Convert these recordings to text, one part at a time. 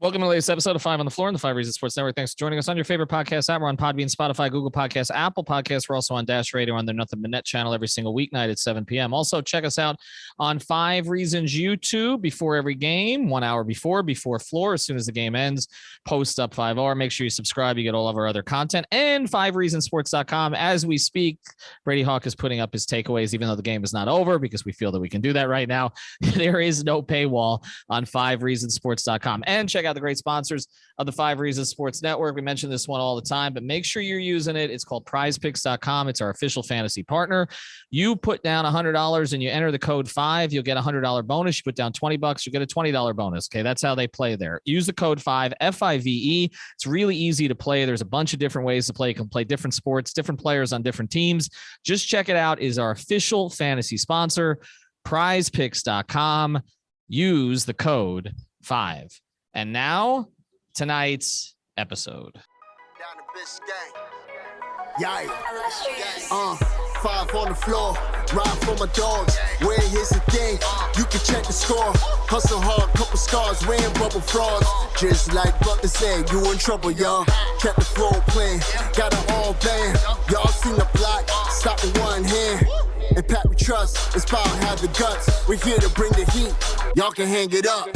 Welcome to the latest episode of Five on the Floor on the Five Reasons Sports Network. Thanks for joining us on your favorite podcast app. We're on Podbean, Spotify, Google Podcasts, Apple Podcasts. We're also on Dash Radio on their Nothing But Net channel every single weeknight at 7 p.m. Also, check us out on Five Reasons YouTube before every game, 1 hour before floor. As soon as the game ends, post up 5R. Make sure you subscribe. You get all of our other content. And FiveReasonsports.com. As we speak, Brady Hawk is putting up his takeaways, even though the game is not over, because we feel that we can do that right now. There is no paywall on FiveReasonsports.com. And check out the great sponsors of the Five Reasons Sports Network. We mention this one all the time, but make sure you're using it. It's called prizepicks.com. It's our official fantasy partner. You put down $100 and you enter the code 5, you'll get a $100 bonus. You put down $20, you get a $20 bonus. Okay, that's how they play there. Use the code 5, F-I-V-E. It's really easy to play. There's a bunch of different ways to play. You can play different sports, different players on different teams. Just check it out. It is our official fantasy sponsor, prizepicks.com. Use the code 5. And now, tonight's episode. Down the Biscayne. Yeah. 5 on the floor. Ride for my dogs. Where here's the thing. You can check the score. Hustle hard, couple scars, wearing bubble frogs. Just like Butler said, you in trouble, y'all. Kept the floor playing. Got it all banned. Y'all seen the block. Stop with one hand. And Pat we trust. It's power, have the guts. We're here to bring the heat. Y'all can hang it up.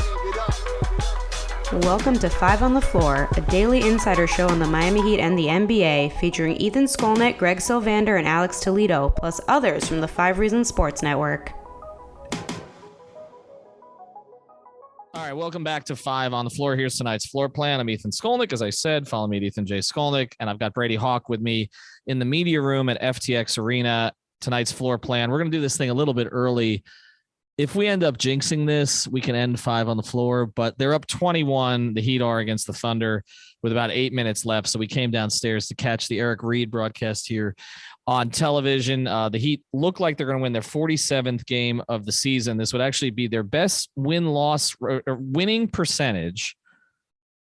Welcome to Five on the Floor, a daily insider show on the Miami Heat and the NBA, featuring Ethan Skolnick, Greg Sylvander, and Alex Toledo, plus others from the Five Reasons Sports Network. All right, welcome back to Five on the Floor. Here's tonight's floor plan. I'm Ethan Skolnick, as I said. Follow me at Ethan J. Skolnick, and I've got Brady Hawk with me in the media room at FTX Arena. Tonight's floor plan. We're going to do this thing a little bit early. If we end up jinxing this, we can end Five on the Floor, but they're up 21. The Heat are against the Thunder with about 8 minutes left. So we came downstairs to catch the Eric Reed broadcast here on television. The Heat look like they're going to win their 47th game of the season. This would actually be their best win-loss or winning percentage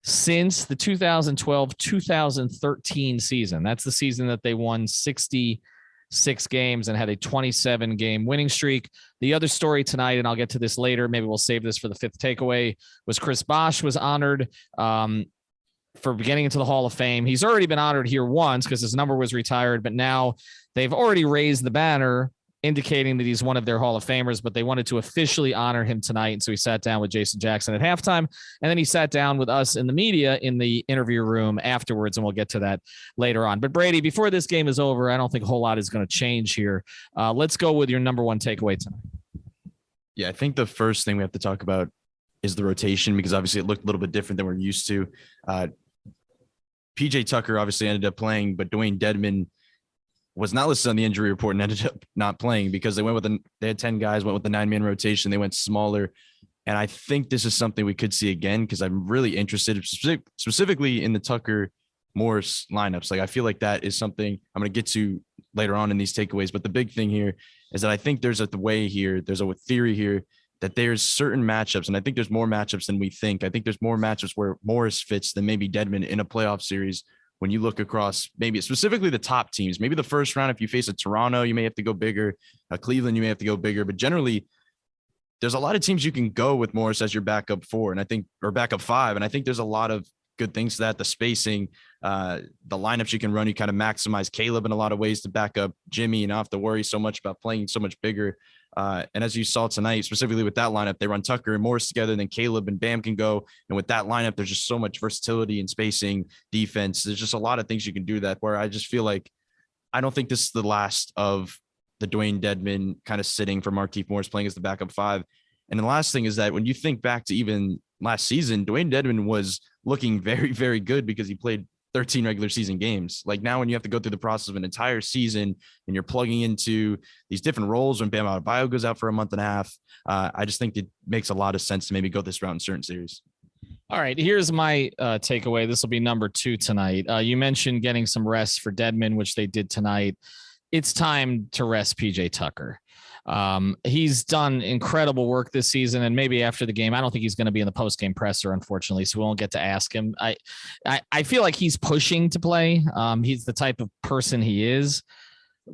since the 2012-2013 season. That's the season that they won 66 games and had a 27-game winning streak. The other story tonight, and I'll get to this later, maybe we'll save this for the fifth takeaway, was Chris Bosh was honored for getting into the Hall of Fame. He's already been honored here once because his number was retired, but now they've already raised the banner indicating that he's one of their Hall of Famers, but they wanted to officially honor him tonight. And so he sat down with Jason Jackson at halftime, and then he sat down with us in the media in the interview room afterwards, and we'll get to that later on. But Brady, before this game is over, I don't think a whole lot is going to change here. Let's go with your number one takeaway tonight. Yeah, I think the first thing we have to talk about is the rotation, because obviously it looked a little bit different than we're used to. PJ Tucker obviously ended up playing, but Dwayne Dedmon was not listed on the injury report and ended up not playing because they had 10 guys, went with the 9-man rotation. They went smaller. And I think this is something we could see again, because I'm really interested specifically in the Tucker Morris lineups. Like, I feel like that is something I'm going to get to later on in these takeaways. But the big thing here is that I think there's a theory here that there's certain matchups, and I think there's more matchups than we think. I think there's more matchups where Morris fits than maybe Dedmon in a playoff series. When you look across maybe specifically the top teams, maybe the first round, if you face a Toronto, you may have to go bigger. Cleveland, you may have to go bigger. But generally, there's a lot of teams you can go with Morris as your backup 4, or backup 5. And I think there's a lot of good things to that. The spacing, the lineups you can run, you kind of maximize Caleb in a lot of ways to back up Jimmy and not have to worry so much about playing so much bigger. And as you saw tonight, specifically with that lineup, they run Tucker and Morris together, then Caleb and Bam can go. And with that lineup, there's just so much versatility and spacing, defense. There's just a lot of things you can do that, where I just feel like I don't think this is the last of the Dwayne Dedmon kind of sitting for Markieff Morris playing as the backup 5. And the last thing is that when you think back to even last season, Dwayne Dedmon was looking very, very good because he played 13 regular season games. Like, now when you have to go through the process of an entire season and you're plugging into these different roles when Bam Adebayo goes out for a month and a half, I just think it makes a lot of sense to maybe go this route in certain series. All right, here's my takeaway. This will be number 2 tonight. You mentioned getting some rest for Dedmon, which they did tonight. It's time to rest PJ Tucker. He's done incredible work this season, and maybe after the game, I don't think he's going to be in the post-game presser, unfortunately, so we won't get to ask him. I feel like he's pushing to play. He's the type of person he is.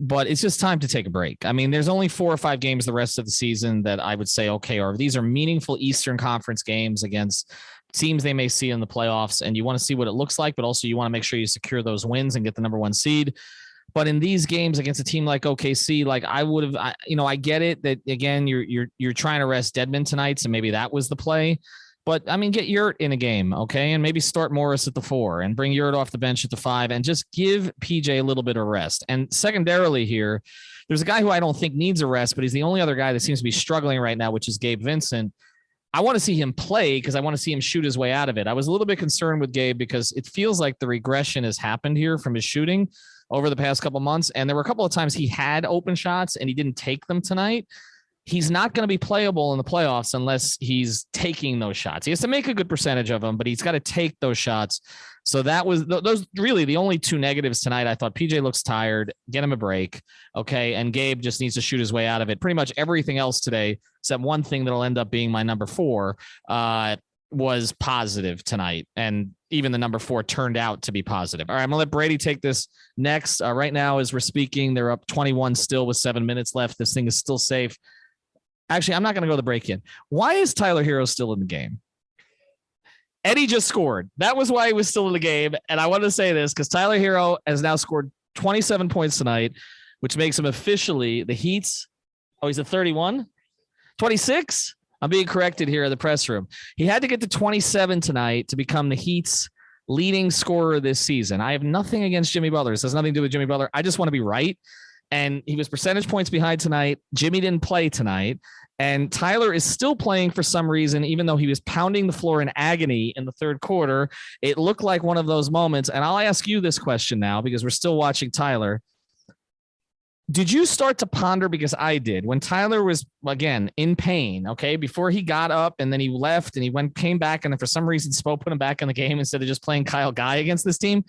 but it's just time to take a break. I mean, there's only 4 or 5 games the rest of the season that I would say, okay, or these are meaningful Eastern Conference games against teams they may see in the playoffs, and you want to see what it looks like, but also you want to make sure you secure those wins and get the number 1 seed. But in these games against a team like OKC, like I get it that again you're trying to rest Dedmon tonight, so maybe that was the play. But I mean, get Yurt in a game, okay, and maybe start Morris at the 4 and bring Yurt off the bench at the 5 and just give PJ a little bit of rest. And secondarily here, there's a guy who I don't think needs a rest, but he's the only other guy that seems to be struggling right now, which is Gabe Vincent. I want to see him play because I want to see him shoot his way out of it. I was a little bit concerned with Gabe because it feels like the regression has happened here from his shooting over the past couple months. And there were a couple of times he had open shots and he didn't take them tonight. He's not going to be playable in the playoffs unless he's taking those shots. He has to make a good percentage of them, but he's got to take those shots. So that was those really the only 2 negatives tonight. I thought PJ looks tired, get him a break. Okay. And Gabe just needs to shoot his way out of it. Pretty much everything else today, except one thing that'll end up being my number 4, was positive tonight. And even the number 4 turned out to be positive. All right. I'm gonna let Brady take this next. Right now, as we're speaking, they're up 21 still with 7 minutes left. This thing is still safe. Actually, I'm not going to go to the break in. Why is Tyler Herro still in the game? Eddie just scored. That was why he was still in the game. And I wanted to say this because Tyler Herro has now scored 27 points tonight, which makes him officially the Heat's. Oh, he's at 31? 26? I'm being corrected here in the press room. He had to get to 27 tonight to become the Heat's leading scorer this season. I have nothing against Jimmy Butler. This has nothing to do with Jimmy Butler. I just want to be right. And he was percentage points behind tonight. Jimmy didn't play tonight. And Tyler is still playing for some reason, even though he was pounding the floor in agony in the 3rd quarter. It looked like one of those moments. And I'll ask you this question now because we're still watching Tyler. Did you start to ponder, because I did, when Tyler was, again, in pain, okay, before he got up and then he left and he came back and then for some reason Spo put him back in the game instead of just playing Kyle Guy against this team?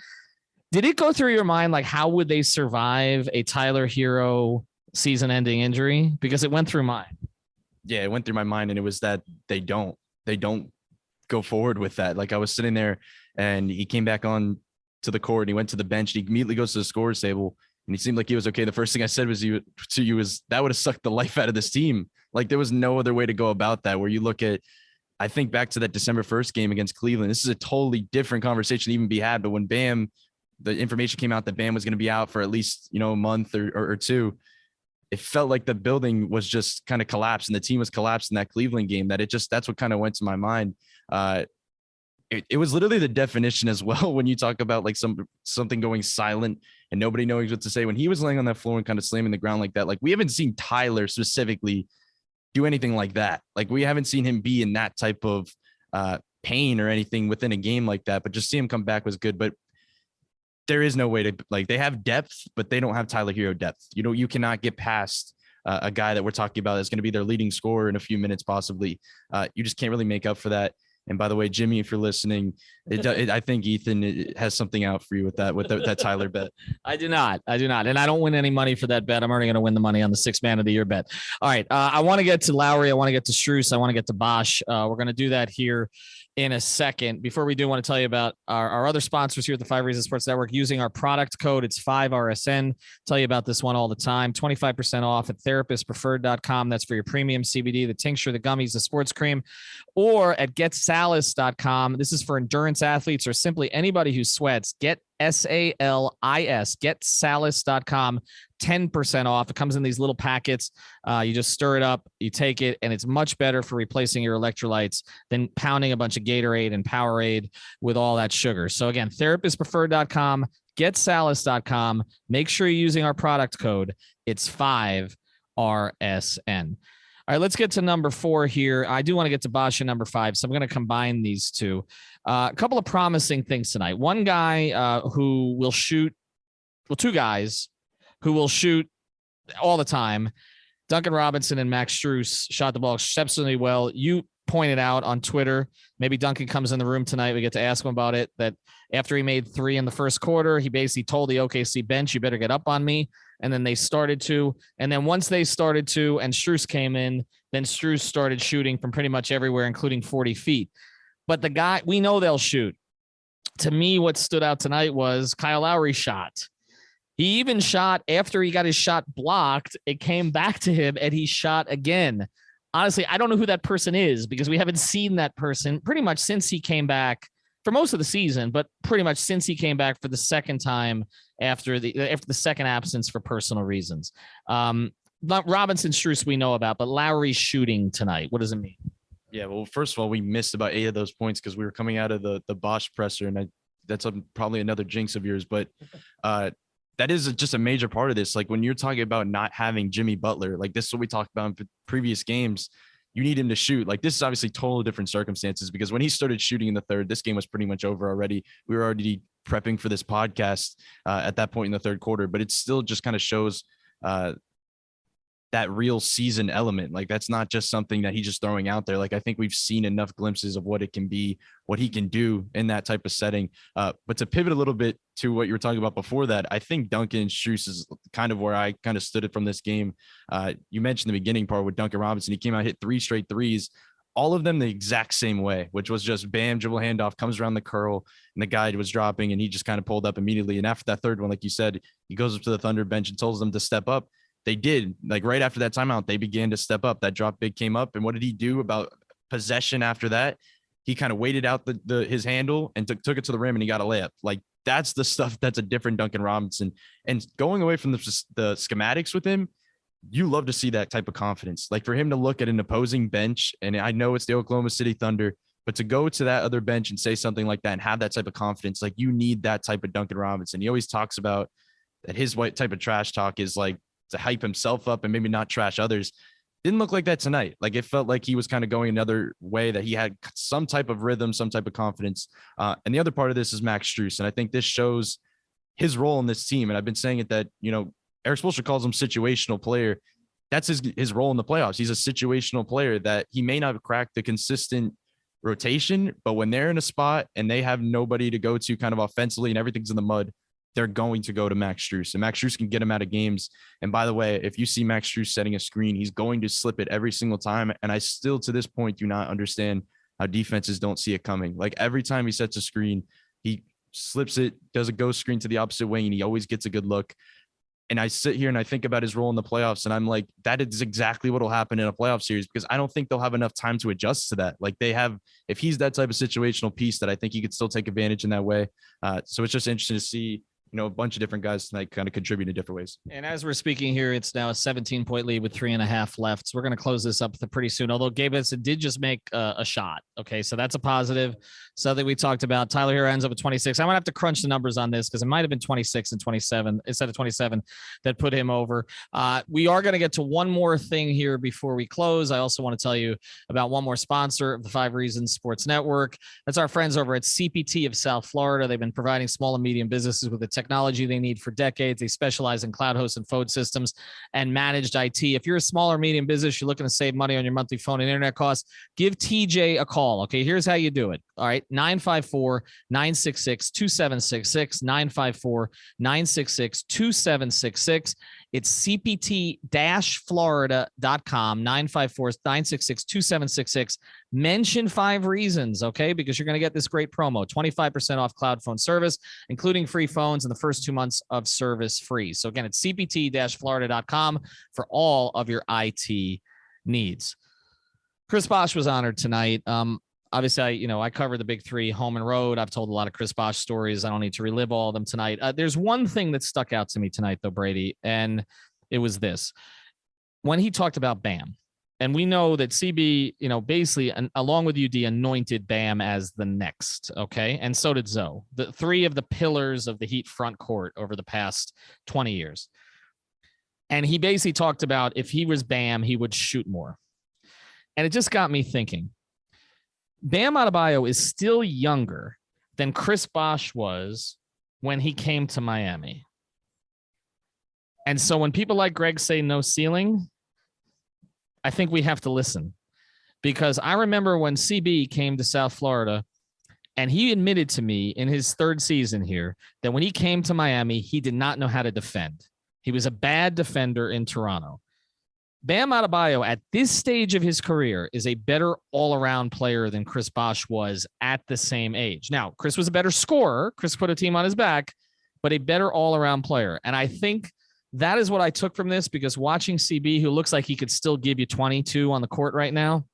Did it go through your mind, like, how would they survive a Tyler Herro season-ending injury? Because it went through mine. Yeah, it went through my mind, and it was that they don't go forward with that. Like, I was sitting there, and he came back on to the court, and he went to the bench, and he immediately goes to the scorer's table, and he seemed like he was okay. The first thing I said was to you was that would have sucked the life out of this team. Like, there was no other way to go about that. Where you look at, I think back to that December 1st game against Cleveland. This is a totally different conversation to even be had. But when Bam, the information came out that Bam was going to be out for at least, a month or 2, it felt like the building was just kind of collapsed and the team was collapsed in that Cleveland game. That's what kind of went to my mind. It was literally the definition as well when you talk about like something going silent and nobody knowing what to say. When he was laying on that floor and kind of slamming the ground like that, like we haven't seen Tyler specifically do anything like that. Like we haven't seen him be in that type of pain or anything within a game like that. But just see him come back was good. But there is no way to, like, they have depth, but they don't have Tyler Herro depth. You cannot get past a guy that we're talking about that's going to be their leading scorer in a few minutes, possibly. You just can't really make up for that. And by the way, Jimmy, if you're listening, I think Ethan has something out for you with that Tyler bet. I do not. And I don't win any money for that bet. I'm already going to win the money on the 6 man of the year bet. All right. I want to get to Lowry. I want to get to Strus. I want to get to Bosh. We're going to do that here in a second. Before we do, I want to tell you about our other sponsors here at the 5 Reasons Sports Network using our product code. It's 5RSN. Tell you about this one all the time. 25% off at therapistpreferred.com. That's for your premium CBD, the tincture, the gummies, the sports cream, or at getsalis.com. This is for endurance athletes or simply anybody who sweats. Get SALIS, getsalis.com. 10% off. It comes in these little packets. You just stir it up, you take it, and it's much better for replacing your electrolytes than pounding a bunch of Gatorade and Powerade with all that sugar. So again, therapistpreferred.com, getsalis.com. Make sure you're using our product code. It's 5RSN. All right, let's get to number 4 here. I do want to get to Bosh and number 5, so I'm going to combine these two. A couple of promising things tonight. One guy who will shoot, well, 2 guys who will shoot all the time. Duncan Robinson and Max Strus shot the ball exceptionally well. You pointed out on Twitter, maybe Duncan comes in the room tonight, we get to ask him about it, that after he made 3 in the first quarter, he basically told the OKC bench, you better get up on me. And then they started to. And then once they started to and Strus came in, then Strus started shooting from pretty much everywhere, including 40 feet. But the guy, we know they'll shoot. To me, what stood out tonight was Kyle Lowry's shot. He even shot after he got his shot blocked. It came back to him and he shot again. Honestly, I don't know who that person is because we haven't seen that person pretty much since he came back for most of the season, but pretty much since he came back for the second time after the second absence for personal reasons. Robinson, Strus we know about, but Lowry's shooting tonight. What does it mean? Yeah, well, first of all, we missed about 8 of those points because we were coming out of the Bosh presser, and that's probably another jinx of yours, but that is just a major part of this. Like when you're talking about not having Jimmy Butler, like this is what we talked about in previous games. You need him to shoot. Like this is obviously totally different circumstances because when he started shooting in the third, this game was pretty much over already. We were already prepping for this podcast at that point in the third quarter, but it still just kind of shows that real season element. Like that's not just something that he's just throwing out there. Like I think we've seen enough glimpses of what it can be, what he can do in that type of setting. But to pivot a little bit to what you were talking about before that, I think Duncan Strus is kind of where I kind of stood it from this game. You mentioned the beginning part with Duncan Robinson. He came out, hit 3 straight threes, all of them the exact same way, which was just bam, dribble handoff, comes around the curl, and the guy was dropping, and he just kind of pulled up immediately. And after that third one, like you said, he goes up to the Thunder bench and tells them to step up. They did. Like right after that timeout, they began to step up. That drop big came up. And what did he do about possession after that? He kind of waited out his handle and took it to the rim and he got a layup. Like that's the stuff that's a different Duncan Robinson. And going away from the schematics with him, you love to see that type of confidence. Like for him to look at an opposing bench, and I know it's the Oklahoma City Thunder, but to go to that other bench and say something like that and have that type of confidence, like you need that type of Duncan Robinson. He always talks about that his white type of trash talk is like to hype himself up and maybe not trash others. Didn't look like that tonight. Like it felt like he was kind of going another way, that he had some type of rhythm, some type of confidence. And the other part of this is Max Strus. And I think this shows his role in this team. And I've been saying it that, Eric Spoelstra calls him situational player. That's his role in the playoffs. He's a situational player that he may not have cracked the consistent rotation, but when they're in a spot and they have nobody to go to kind of offensively and everything's in the mud, they're going to go to Max Strus, and Max Strus can get him out of games. And by the way, if you see Max Strus setting a screen, he's going to slip it every single time. And I still, to this point, do not understand how defenses don't see it coming. Like every time he sets a screen, he slips it, does a ghost screen to the opposite wing, and he always gets a good look. And I sit here and I think about his role in the playoffs, and I'm like, that is exactly what will happen in a playoff series, because I don't think they'll have enough time to adjust to that. Like they have, if he's that type of situational piece, that I think he could still take advantage in that way. So it's just interesting to see, a bunch of different guys tonight kind of contribute in different ways. And as we're speaking here, it's now a 17-point lead with 3.5 left. So we're going to close this up pretty soon. Although Gabe Vincent did just make a shot. Okay. So that's a positive. Something we talked about. Tyler Herro ends up with 26. I'm going to have to crunch the numbers on this because it might've been 26 and 27 instead of 27 that put him over. We are going to get to one more thing here before we close. I also want to tell you about one more sponsor of the 5 Reasons Sports Network. That's our friends over at CPT of South Florida. They've been providing small and medium businesses with the technology they need for decades. They specialize in cloud hosts and phone systems and managed IT. If you're a small or medium business, you're looking to save money on your monthly phone and internet costs, give TJ a call. Okay, here's how you do it. All right, 954-966-2766, 954-966-2766. It's cpt-florida.com, 954-966-2766. Mention 5 Reasons, okay? Because you're going to get this great promo, 25% off cloud phone service, including free phones and the first 2 months of service free. So again, it's cpt-florida.com for all of your IT needs. Chris Bosh was honored tonight. Obviously, I cover the big 3 home and road. I've told a lot of Chris Bosh stories. I don't need to relive all of them tonight. There's one thing that stuck out to me tonight, though, Brady, and it was this. When he talked about Bam, and we know that CB, basically, along with UD, anointed Bam as the next, okay? And so did Zoe, the 3 of the pillars of the Heat front court over the past 20 years. And he basically talked about if he was Bam, he would shoot more. And it just got me thinking. Bam Adebayo is still younger than Chris Bosh was when he came to Miami. And so when people like Greg say no ceiling, I think we have to listen, because I remember when CB came to South Florida and he admitted to me in his 3rd season here that when he came to Miami, he did not know how to defend. He was a bad defender in Toronto. Bam Adebayo at this stage of his career is a better all-around player than Chris Bosh was at the same age. Now, Chris was a better scorer. Chris put a team on his back, but a better all-around player. And I think that is what I took from this, because watching CB, who looks like he could still give you 22 on the court right now,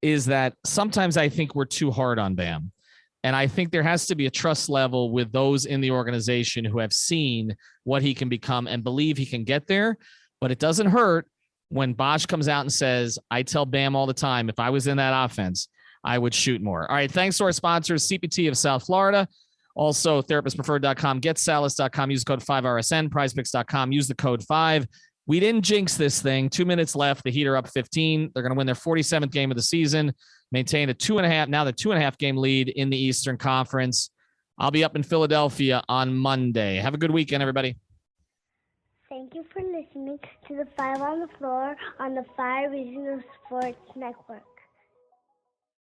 is that sometimes I think we're too hard on Bam. And I think there has to be a trust level with those in the organization who have seen what he can become and believe he can get there. But it doesn't hurt when Bosh comes out and says, I tell Bam all the time, if I was in that offense, I would shoot more. All right. Thanks to our sponsors, CPT of South Florida. Also, therapistpreferred.com, getsalus.com, use the code 5RSN, prizepicks.com, use the code 5. We didn't jinx this thing. 2 minutes left. The Heat are up 15. They're going to win their 47th game of the season, maintain a 2.5 game lead in the Eastern Conference. I'll be up in Philadelphia on Monday. Have a good weekend, everybody. Thank you for listening to the 5 on the Floor on the 5 Regional Sports Network.